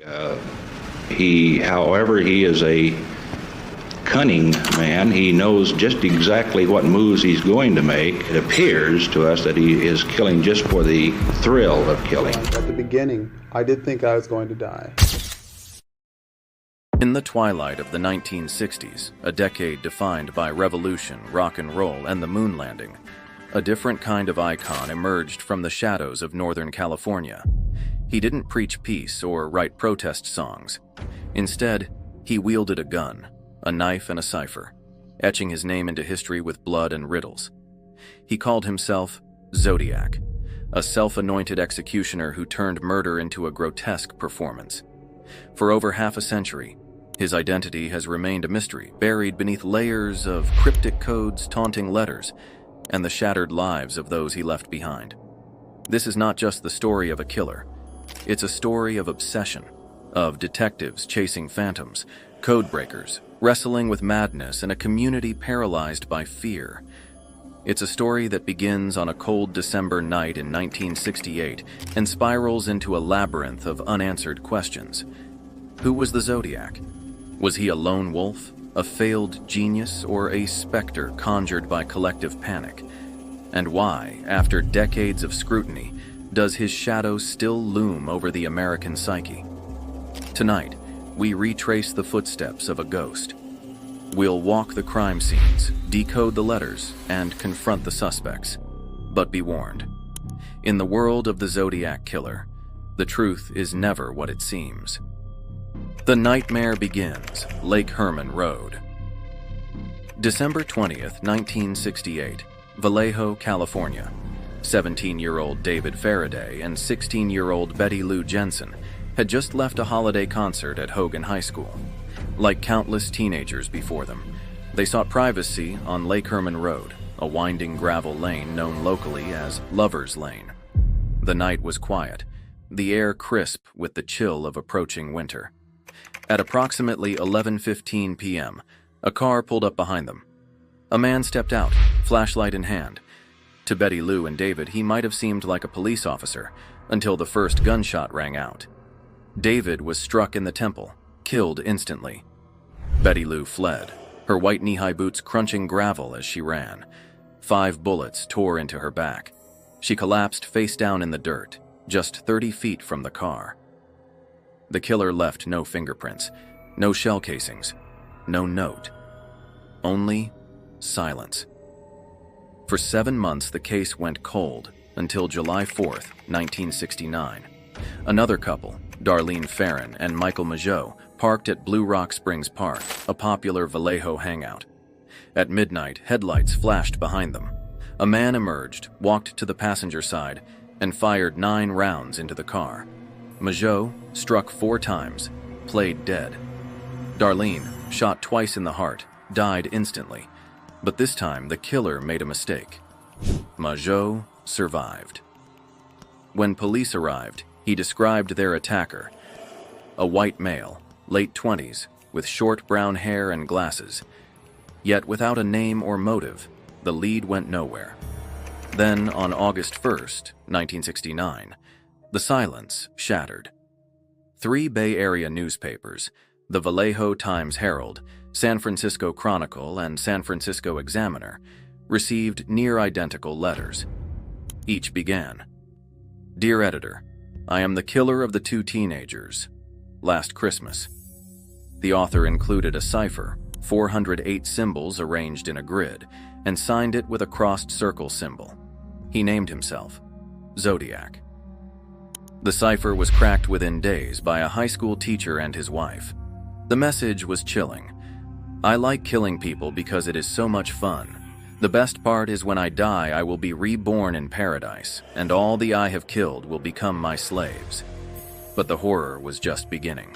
Uh, however, he is a cunning man. He knows just exactly what moves he's going to make. It appears to us that he is killing just for the thrill of killing. At the beginning, I did think I was going to die. In the twilight of the 1960s, a decade defined by revolution, rock and roll, and the moon landing, a different kind of icon emerged from the shadows of Northern California. He didn't preach peace or write protest songs. Instead, he wielded a gun, a knife, and a cipher, etching his name into history with blood and riddles. He called himself Zodiac, a self-anointed executioner who turned murder into a grotesque performance. For over half a century, his identity has remained a mystery, buried beneath layers of cryptic codes, taunting letters, and the shattered lives of those he left behind. This is not just the story of a killer. It's a story of obsession, of detectives chasing phantoms, codebreakers, wrestling with madness, and a community paralyzed by fear. It's a story that begins on a cold December night in 1968 and spirals into a labyrinth of unanswered questions. Who was the Zodiac? Was he a lone wolf, a failed genius, or a specter conjured by collective panic? And why, after decades of scrutiny, does his shadow still loom over the American psyche? Tonight, we retrace the footsteps of a ghost. We'll walk the crime scenes, decode the letters, and confront the suspects. But be warned, in the world of the Zodiac Killer, the truth is never what it seems. The nightmare begins, Lake Herman Road. December 20th, 1968, Vallejo, California. 17-year-old David Faraday and 16-year-old Betty Lou Jensen had just left a holiday concert at Hogan High School. Like countless teenagers before them, they sought privacy on Lake Herman Road, a winding gravel lane known locally as Lover's Lane. The night was quiet, the air crisp with the chill of approaching winter. At approximately 11:15 p.m., a car pulled up behind them. A man stepped out, flashlight in hand. To Betty Lou and David, he might have seemed like a police officer until the first gunshot rang out. David was struck in the temple, killed instantly. Betty Lou fled, her white knee-high boots crunching gravel as she ran. 5 bullets tore into her back. She collapsed face down in the dirt, just 30 feet from the car. The killer left no fingerprints, no shell casings, no note. Only silence. For 7 months, the case went cold until July 4th, 1969. Another couple, Darlene Farron and Michael Mageau, parked at Blue Rock Springs Park, a popular Vallejo hangout. At midnight, headlights flashed behind them. A man emerged, walked to the passenger side, and fired 9 rounds into the car. Mageau, struck 4 times, played dead. Darlene, shot twice in the heart, died instantly. But this time, the killer made a mistake. Mageau survived. When police arrived, he described their attacker. A white male, late 20s, with short brown hair and glasses. Yet without a name or motive, the lead went nowhere. Then, on August 1st, 1969, the silence shattered. 3 Bay Area newspapers, the Vallejo Times-Herald, San Francisco Chronicle, and San Francisco Examiner, received near-identical letters. Each began, "Dear Editor, I am the killer of the 2 teenagers. Last Christmas." The author included a cipher, 408 symbols arranged in a grid, and signed it with a crossed circle symbol. He named himself Zodiac. The cipher was cracked within days by a high school teacher and his wife. The message was chilling. "I like killing people because it is so much fun. The best part is when I die, I will be reborn in paradise, and all the I have killed will become my slaves." But the horror was just beginning.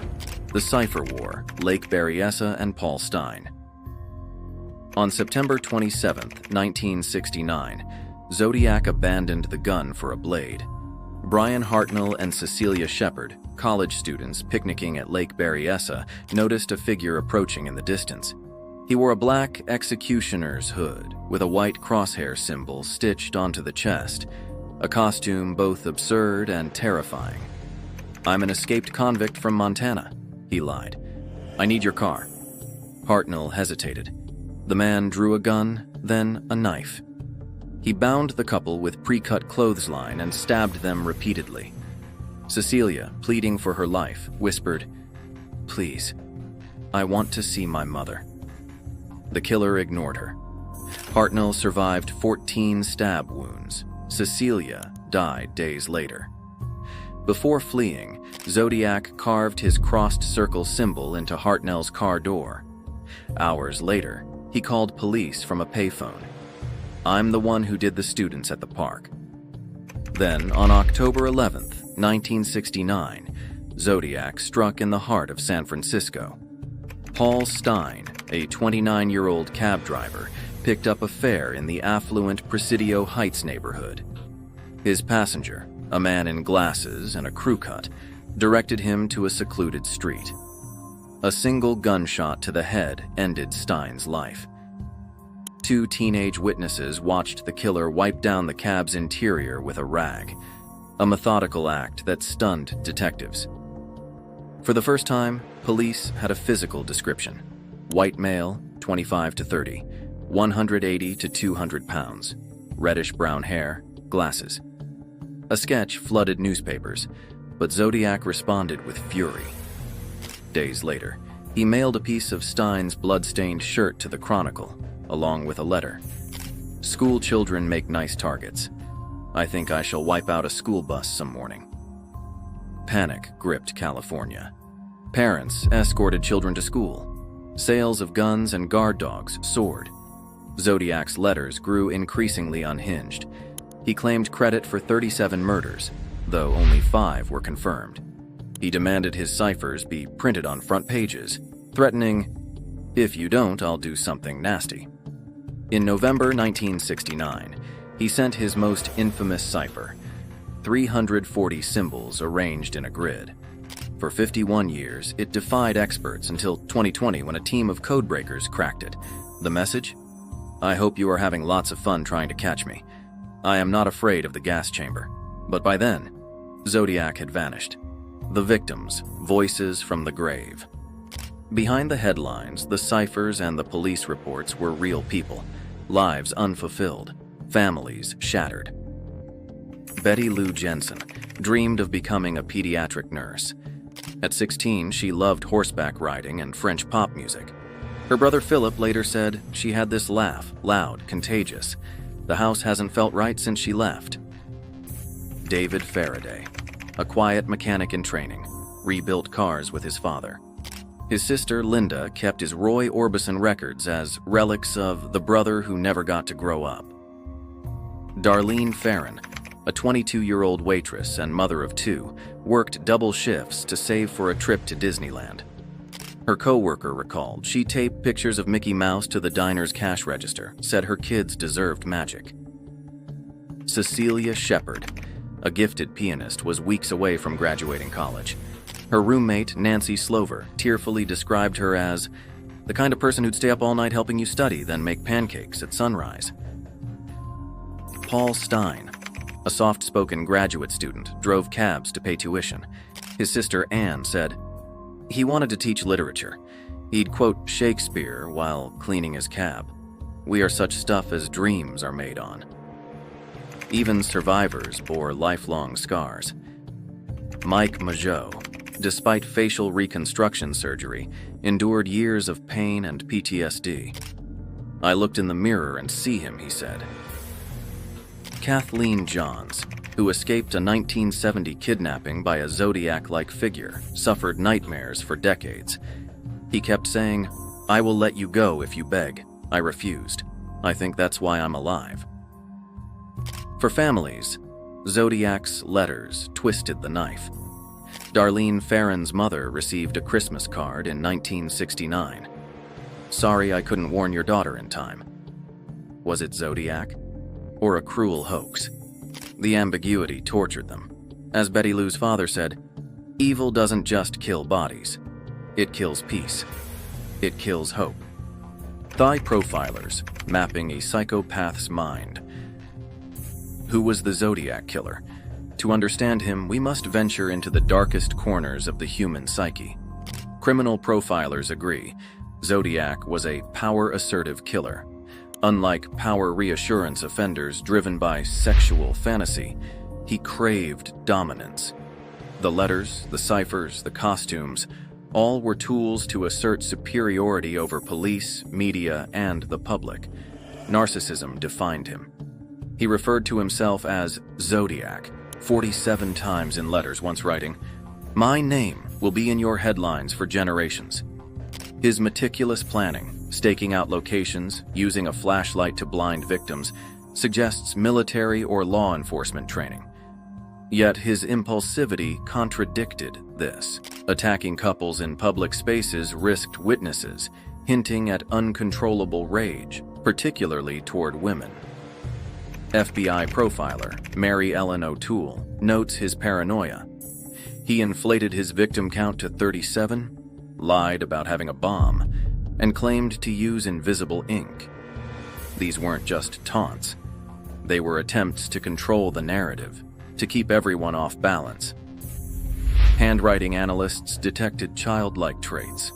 The Cipher War, Lake Berryessa and Paul Stein. On September 27, 1969, Zodiac abandoned the gun for a blade. Brian Hartnell and Cecilia Shepard, college students picnicking at Lake Berryessa, noticed a figure approaching in the distance. He wore a black executioner's hood with a white crosshair symbol stitched onto the chest, a costume both absurd and terrifying. "I'm an escaped convict from Montana," he lied. "I need your car." Hartnell hesitated. The man drew a gun, then a knife. He bound the couple with pre-cut clothesline and stabbed them repeatedly. Cecilia, pleading for her life, whispered, "Please, I want to see my mother." The killer ignored her. Hartnell survived 14 stab wounds. Cecilia died days later. Before fleeing, Zodiac carved his crossed circle symbol into Hartnell's car door. Hours later, he called police from a payphone. "I'm the one who did the students at the park." Then, on October 11th, 1969, Zodiac struck in the heart of San Francisco. Paul Stein, a 29-year-old cab driver, picked up a fare in the affluent Presidio Heights neighborhood. His passenger, a man in glasses and a crew cut, directed him to a secluded street. A single gunshot to the head ended Stein's life. Two teenage witnesses watched the killer wipe down the cab's interior with a rag, a methodical act that stunned detectives. For the first time, police had a physical description. White male, 25 to 30, 180 to 200 pounds, reddish-brown hair, glasses. A sketch flooded newspapers, but Zodiac responded with fury. Days later, he mailed a piece of Stein's blood-stained shirt to the Chronicle, along with a letter. "School children make nice targets. I think I shall wipe out a school bus some morning." Panic gripped California. Parents escorted children to school. Sales of guns and guard dogs soared. Zodiac's letters grew increasingly unhinged. He claimed credit for 37 murders, though only 5 were confirmed. He demanded his ciphers be printed on front pages, threatening, "If you don't, I'll do something nasty." In November 1969, he sent his most infamous cipher, 340 symbols arranged in a grid. For 51 years, it defied experts until 2020 when a team of codebreakers cracked it. The message? "I hope you are having lots of fun trying to catch me. I am not afraid of the gas chamber." But by then, Zodiac had vanished. The victims, voices from the grave. Behind the headlines, the ciphers and the police reports were real people, lives unfulfilled, families shattered. Betty Lou Jensen dreamed of becoming a pediatric nurse. At 16, she loved horseback riding and French pop music. Her brother Philip later said she had this laugh, loud, contagious. The house hasn't felt right since she left. David Faraday, a quiet mechanic in training, rebuilt cars with his father. His sister, Linda, kept his Roy Orbison records as relics of the brother who never got to grow up. Darlene Farron, a 22-year-old waitress and mother of 2, worked double shifts to save for a trip to Disneyland. Her co-worker recalled she taped pictures of Mickey Mouse to the diner's cash register, said her kids deserved magic. Cecilia Shepard, a gifted pianist, was weeks away from graduating college. Her roommate, Nancy Slover, tearfully described her as the kind of person who'd stay up all night helping you study, then make pancakes at sunrise. Paul Stein, a soft-spoken graduate student, drove cabs to pay tuition. His sister, Anne, said, "He wanted to teach literature. He'd quote Shakespeare while cleaning his cab. We are such stuff as dreams are made on." Even survivors bore lifelong scars. Mike Mageau, despite facial reconstruction surgery, endured years of pain and PTSD. "I looked in the mirror and see him," he said. Kathleen Johns, who escaped a 1970 kidnapping by a Zodiac-like figure, suffered nightmares for decades. He kept saying, "I will let you go if you beg." I refused. I think that's why I'm alive. For families, Zodiac's letters twisted the knife. Darlene Farron's mother received a Christmas card in 1969. "Sorry I couldn't warn your daughter in time." Was it Zodiac? Or a cruel hoax? The ambiguity tortured them. As Betty Lou's father said, "Evil doesn't just kill bodies. It kills peace. It kills hope." Thigh profilers, mapping a psychopath's mind. Who was the Zodiac killer? To understand him, we must venture into the darkest corners of the human psyche. Criminal profilers agree, Zodiac was a power-assertive killer. Unlike power-reassurance offenders driven by sexual fantasy, he craved dominance. The letters, the ciphers, the costumes, all were tools to assert superiority over police, media, and the public. Narcissism defined him. He referred to himself as Zodiac 47 times in letters, once writing, "My name will be in your headlines for generations." His meticulous planning, staking out locations, using a flashlight to blind victims, suggests military or law enforcement training. Yet his impulsivity contradicted this. Attacking couples in public spaces risked witnesses, hinting at uncontrollable rage, particularly toward women. FBI profiler Mary Ellen O'Toole notes his paranoia. He inflated his victim count to 37, lied about having a bomb, and claimed to use invisible ink. These weren't just taunts. They were attempts to control the narrative, to keep everyone off balance. Handwriting analysts detected childlike traits.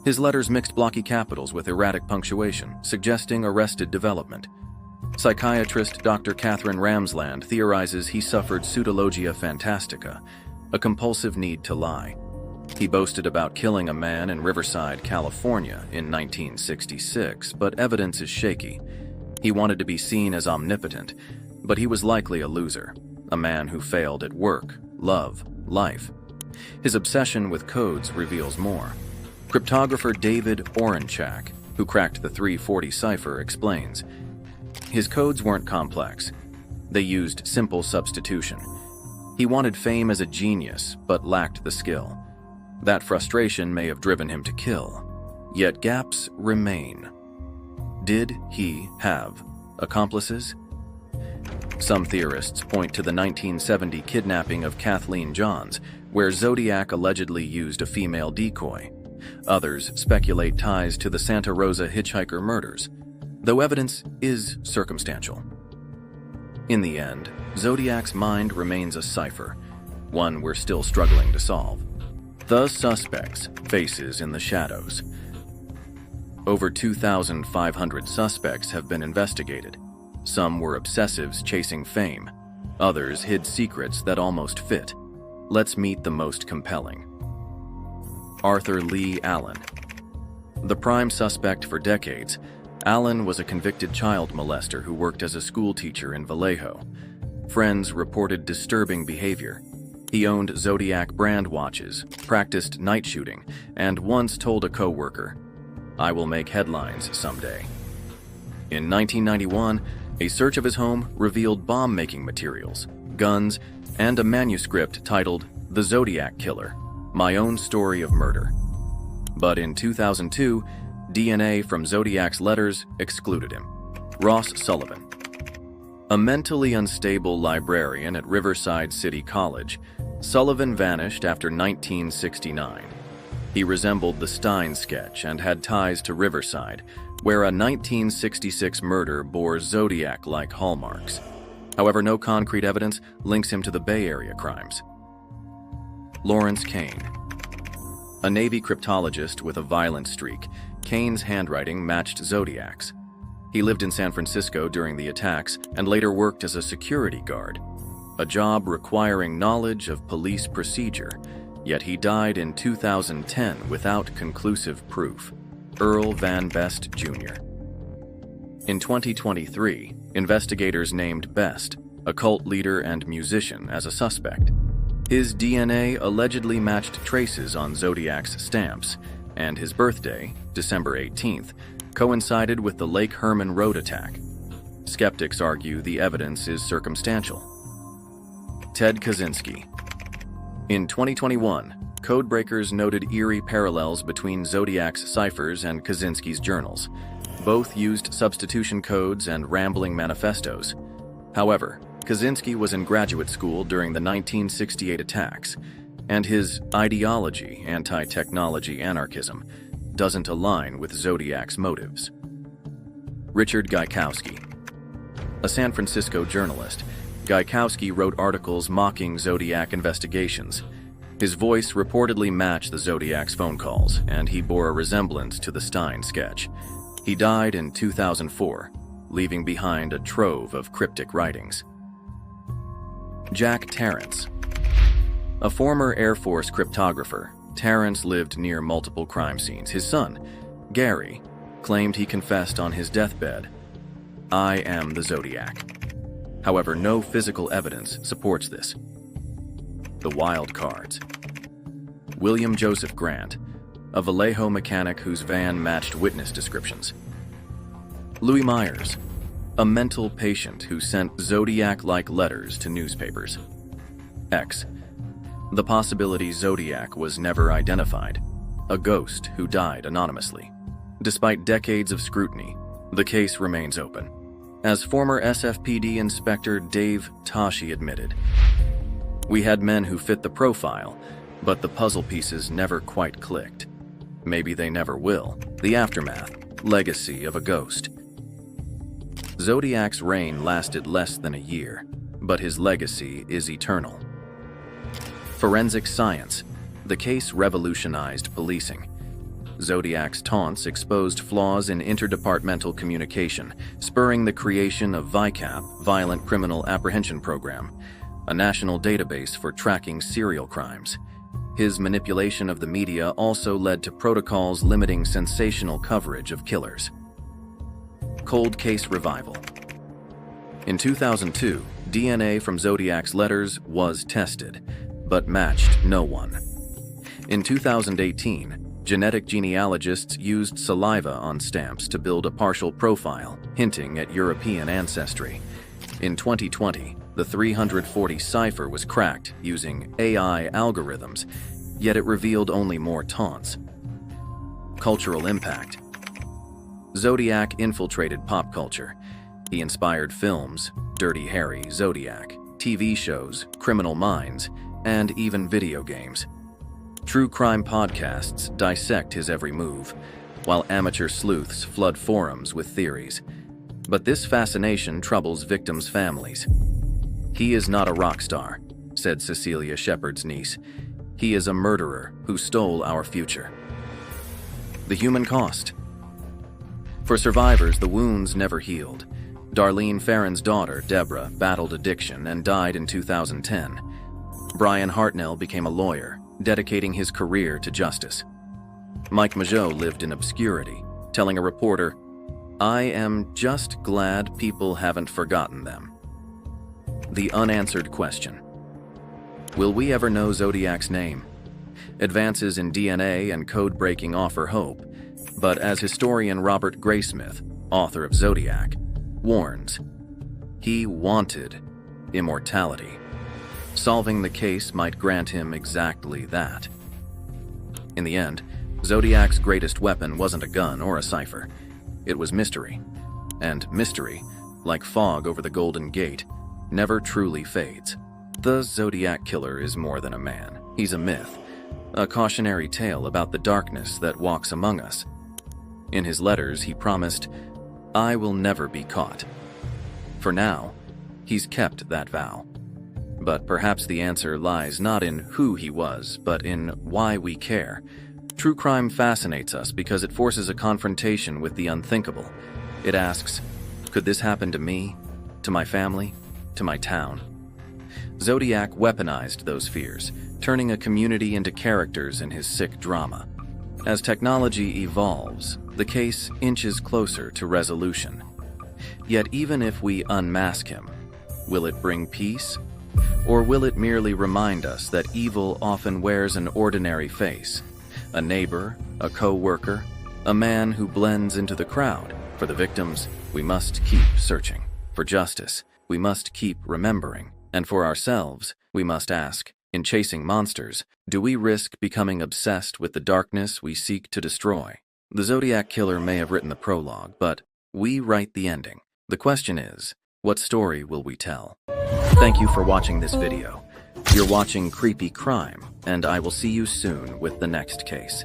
His letters mixed blocky capitals with erratic punctuation, suggesting arrested development. Psychiatrist Dr. Catherine Ramsland theorizes he suffered pseudologia fantastica, a compulsive need to lie. He boasted about killing a man in Riverside, California in 1966, but evidence is shaky. He wanted to be seen as omnipotent, but he was likely a loser, a man who failed at work, love, life. His obsession with codes reveals more. Cryptographer David Orenchak, who cracked the 340 cipher, explains, his codes weren't complex. They used simple substitution. He wanted fame as a genius, but lacked the skill. That frustration may have driven him to kill. Yet gaps remain. Did he have accomplices? Some theorists point to the 1970 kidnapping of Kathleen Johns, where Zodiac allegedly used a female decoy. Others speculate ties to the Santa Rosa hitchhiker murders, though evidence is circumstantial. In the end, Zodiac's mind remains a cipher, one we're still struggling to solve. The Suspect's Faces in the Shadows. Over 2,500 suspects have been investigated. Some were obsessives chasing fame. Others hid secrets that almost fit. Let's meet the most compelling. Arthur Leigh Allen. The prime suspect for decades, Allen was a convicted child molester who worked as a schoolteacher in Vallejo. Friends reported disturbing behavior. He owned Zodiac brand watches, practiced night shooting, and once told a coworker, "I will make headlines someday." In 1991, a search of his home revealed bomb-making materials, guns, and a manuscript titled The Zodiac Killer, My Own Story of Murder. But in 2002, DNA from Zodiac's letters excluded him. Ross Sullivan. A mentally unstable librarian at Riverside City College, Sullivan vanished after 1969. He resembled the Stein sketch and had ties to Riverside, where a 1966 murder bore Zodiac-like hallmarks. However, no concrete evidence links him to the Bay Area crimes. Lawrence Kane. A Navy cryptologist with a violent streak, Kane's handwriting matched Zodiac's. He lived in San Francisco during the attacks and later worked as a security guard, a job requiring knowledge of police procedure, yet he died in 2010 without conclusive proof. Earl Van Best Jr. In 2023, investigators named Best, a cult leader and musician, as a suspect. His DNA allegedly matched traces on Zodiac's stamps, and his birthday, December 18th, coincided with the Lake Herman Road attack. Skeptics argue the evidence is circumstantial. Ted Kaczynski. In 2021, codebreakers noted eerie parallels between Zodiac's ciphers and Kaczynski's journals. Both used substitution codes and rambling manifestos. However, Kaczynski was in graduate school during the 1968 attacks, and his ideology, anti-technology anarchism, doesn't align with Zodiac's motives. Richard Gaikowski. A San Francisco journalist, Gaikowski wrote articles mocking Zodiac investigations. His voice reportedly matched the Zodiac's phone calls, and he bore a resemblance to the Stein sketch. He died in 2004, leaving behind a trove of cryptic writings. Jack Tarrance. A former Air Force cryptographer, Tarrance lived near multiple crime scenes. His son, Gary, claimed he confessed on his deathbed, "I am the Zodiac." However, no physical evidence supports this. The wild cards. William Joseph Grant, a Vallejo mechanic whose van matched witness descriptions. Louis Myers, a mental patient who sent Zodiac-like letters to newspapers. X. The possibility Zodiac was never identified, a ghost who died anonymously. Despite decades of scrutiny, the case remains open. As former SFPD Inspector Dave Tashi admitted, "We had men who fit the profile, but the puzzle pieces never quite clicked. Maybe they never will." The aftermath, legacy of a ghost. Zodiac's reign lasted less than a year, but his legacy is eternal. Forensic science. The case revolutionized policing. Zodiac's taunts exposed flaws in interdepartmental communication, spurring the creation of VICAP, Violent Criminal Apprehension Program, a national database for tracking serial crimes. His manipulation of the media also led to protocols limiting sensational coverage of killers. Cold case revival. In 2002, DNA from Zodiac's letters was tested, but matched no one. In 2018, genetic genealogists used saliva on stamps to build a partial profile, hinting at European ancestry. In 2020, the 340 cipher was cracked using AI algorithms, yet it revealed only more taunts. Cultural impact. Zodiac infiltrated pop culture. He inspired films, Dirty Harry, Zodiac, TV shows, Criminal Minds, and even video games. True crime podcasts dissect his every move, while amateur sleuths flood forums with theories. But this fascination troubles victims' families. "He is not a rock star," said Cecilia Shepard's niece. "He is a murderer who stole our future." The human cost. For survivors, the wounds never healed. Darlene Ferrin's daughter, Deborah, battled addiction and died in 2010. Brian Hartnell became a lawyer, dedicating his career to justice. Mike Mageau lived in obscurity, telling a reporter, "I am just glad people haven't forgotten them." The unanswered question. Will we ever know Zodiac's name? Advances in DNA and code-breaking offer hope, but as historian Robert Graysmith, author of Zodiac, warns, he wanted immortality. Solving the case might grant him exactly that. In the end, Zodiac's greatest weapon wasn't a gun or a cipher. It was mystery. And mystery, like fog over the Golden Gate, never truly fades. The Zodiac Killer is more than a man. He's a myth, a cautionary tale about the darkness that walks among us. In his letters, he promised, "I will never be caught." For now, he's kept that vow. But perhaps the answer lies not in who he was, but in why we care. True crime fascinates us because it forces a confrontation with the unthinkable. It asks, could this happen to me, to my family, to my town? Zodiac weaponized those fears, turning a community into characters in his sick drama. As technology evolves, the case inches closer to resolution. Yet even if we unmask him, will it bring peace? Or will it merely remind us that evil often wears an ordinary face? A neighbor, a co-worker, a man who blends into the crowd. For the victims, we must keep searching. For justice, we must keep remembering. And for ourselves, we must ask, in chasing monsters, do we risk becoming obsessed with the darkness we seek to destroy? The Zodiac Killer may have written the prologue, but we write the ending. The question is, what story will we tell? Thank you for watching this video. You're watching Creepy Crime, and I will see you soon with the next case.